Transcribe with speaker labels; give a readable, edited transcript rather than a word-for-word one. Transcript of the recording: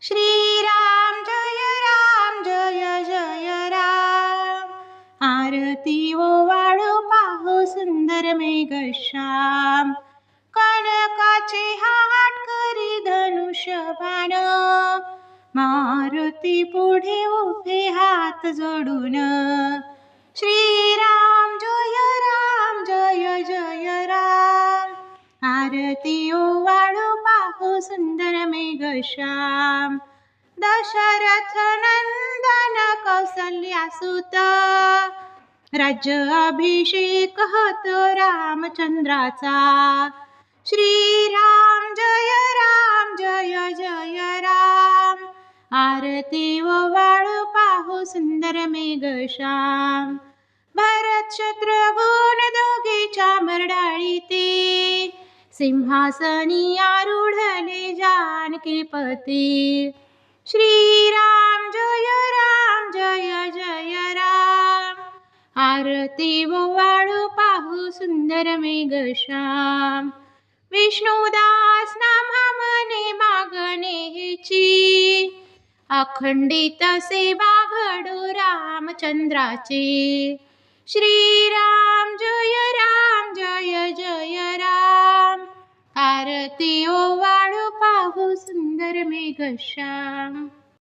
Speaker 1: श्रीराम जय जय राम। आरती ओवाळू पाहू सुंदर मेघश्याम। कनकाचे हात करी धनुष्यबाण। मारुती पुढे उभे हात जोडून। श्रीराम जय जय राम। आरती ओवाळू पाहू सुंदर मेघश्याम। दशरथ नंदन कौसल्यासुत। राज्य अभिषेक होतो रामचंद्राचा। श्रीराम जय जय राम। आरती ओवाळू पाहू सुंदर मेघश्याम। भरत शत्रुघ्न दोघीच्या मरडाळीती। सिंहासनी आरूढले जानकीपती। श्रीराम जय जय राम। आरती ओवाळू पाहू सुंदर मेघश्याम। विष्णुदास नामा मने मागणे हेची। अखंडित सेवा घडो रामचंद्राची। श्रीराम जय जय राम। आरती ओवाळू पाहू सुंदर मेघश्याम।